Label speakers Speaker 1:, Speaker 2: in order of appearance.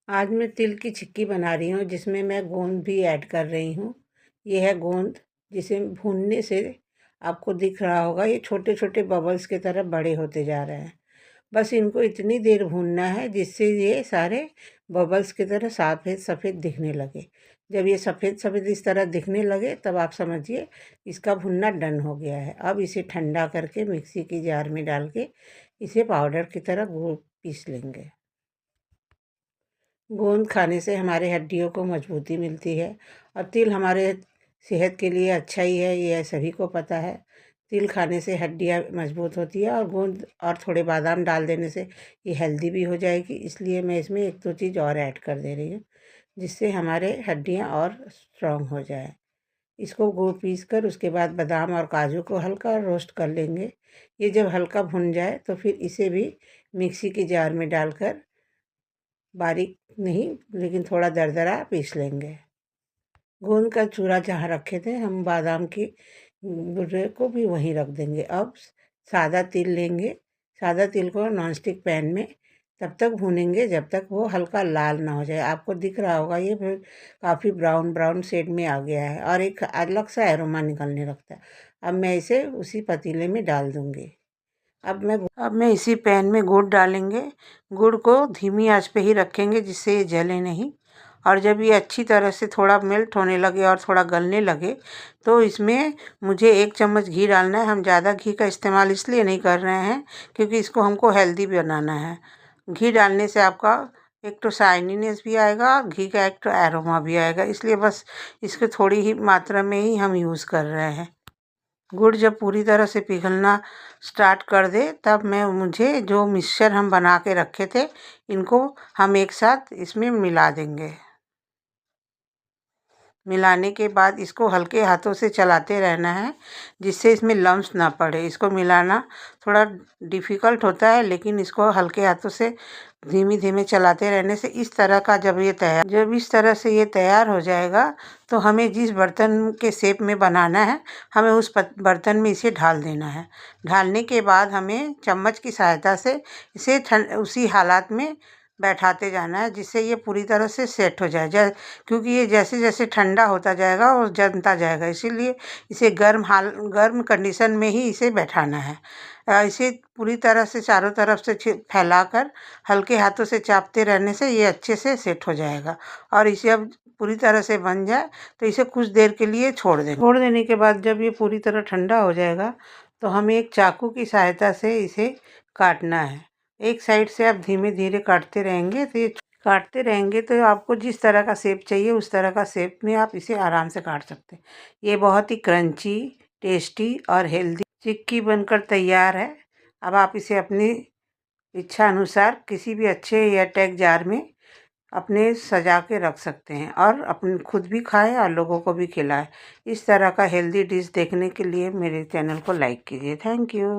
Speaker 1: आज मैं तिल की चिक्की बना रही हूँ जिसमें मैं गोंद भी ऐड कर रही हूँ। ये है गोंद, जिसे भूनने से आपको दिख रहा होगा ये छोटे छोटे बबल्स की तरह बड़े होते जा रहे हैं। बस इनको इतनी देर भूनना है जिससे ये सारे बबल्स की तरह सफ़ेद सफ़ेद दिखने लगे। जब ये सफ़ेद सफ़ेद इस तरह दिखने लगे तब आप समझिए इसका भुनना डन हो गया है। अब इसे ठंडा करके मिक्सी की जार में डाल के इसे पाउडर की तरह पीस लेंगे। गोंद खाने से हमारे हड्डियों को मजबूती मिलती है और तिल हमारे सेहत के लिए अच्छा ही है, ये सभी को पता है। तिल खाने से हड्डियाँ मजबूत होती है और गोंद और थोड़े बादाम डाल देने से ये हेल्दी भी हो जाएगी। इसलिए मैं इसमें एक दो चीज़ और ऐड कर दे रही हूँ जिससे हमारे हड्डियाँ और स्ट्रॉन्ग हो जाए। इसको गुड़ पीस कर उसके बाद बादाम और काजू को हल्का रोस्ट कर लेंगे। ये जब हल्का भुन जाए तो फिर इसे भी मिक्सी की जार में डालकर बारीक नहीं लेकिन थोड़ा दरदरा पीस लेंगे। गोंद का चूरा जहाँ रखे थे हम बादाम की बुर्रे को भी वहीं रख देंगे। अब सादा तिल लेंगे। सादा तिल को नॉनस्टिक पैन में तब तक भूनेंगे जब तक वो हल्का लाल ना हो जाए। आपको दिख रहा होगा ये फिर काफ़ी ब्राउन ब्राउन शेड में आ गया है और एक अलग सा एरोमा निकलने लगता है। अब मैं इसे उसी पतीले में डाल दूँगी। अब मैं इसी पैन में गुड़ डालेंगे। गुड़ को धीमी आंच पे ही रखेंगे जिससे ये जले नहीं। और जब ये अच्छी तरह से थोड़ा मेल्ट होने लगे और थोड़ा गलने लगे तो इसमें मुझे 1 चम्मच घी डालना है। हम ज़्यादा घी का इस्तेमाल इसलिए नहीं कर रहे हैं क्योंकि इसको हमको हेल्दी बनाना है। घी डालने से आपका एक तो शाइनीनेस भी आएगा और घी का एक तो एरोमा भी आएगा, इसलिए बस इसको थोड़ी ही मात्रा में ही हम यूज़ कर रहे हैं। गुड़ जब पूरी तरह से पिघलना स्टार्ट कर दे तब मुझे जो मिक्सचर हम बना के रखे थे इनको हम एक साथ इसमें मिला देंगे। मिलाने के बाद इसको हल्के हाथों से चलाते रहना है जिससे इसमें लम्स ना पड़े। इसको मिलाना थोड़ा डिफ़िकल्ट होता है लेकिन इसको हल्के हाथों से धीमे धीमे चलाते रहने से इस तरह का जब इस तरह से ये तैयार हो जाएगा तो हमें जिस बर्तन के शेप में बनाना है हमें उस बर्तन में इसे ढाल देना है। ढालने के बाद हमें चम्मच की सहायता से इसे उसी हालात में बैठाते जाना है जिससे ये पूरी तरह से सेट हो जाए। क्योंकि ये जैसे जैसे ठंडा होता जाएगा और जमता जाएगा, इसीलिए इसे गर्म कंडीशन में ही इसे बैठाना है। इसे पूरी तरह से चारों तरफ से फैलाकर हल्के हाथों से चापते रहने से ये अच्छे से सेट हो जाएगा। और इसे अब पूरी तरह से बन जाए तो इसे कुछ देर के लिए छोड़ देने के बाद जब ये पूरी तरह ठंडा हो जाएगा तो हमें एक चाकू की सहायता से इसे काटना है। एक साइड से आप धीमे धीरे काटते रहेंगे तो आपको जिस तरह का शेप चाहिए उस तरह का शेप में आप इसे आराम से काट सकते हैं। ये बहुत ही क्रंची, टेस्टी और हेल्दी चिक्की बनकर तैयार है। अब आप इसे अपनी इच्छा अनुसार किसी भी अच्छे एयरटाइट जार में अपने सजा के रख सकते हैं और अपने खुद भी खाएं और लोगों को भी खिलाएं। इस तरह का हेल्दी डिश देखने के लिए मेरे चैनल को लाइक कीजिए। Thank you.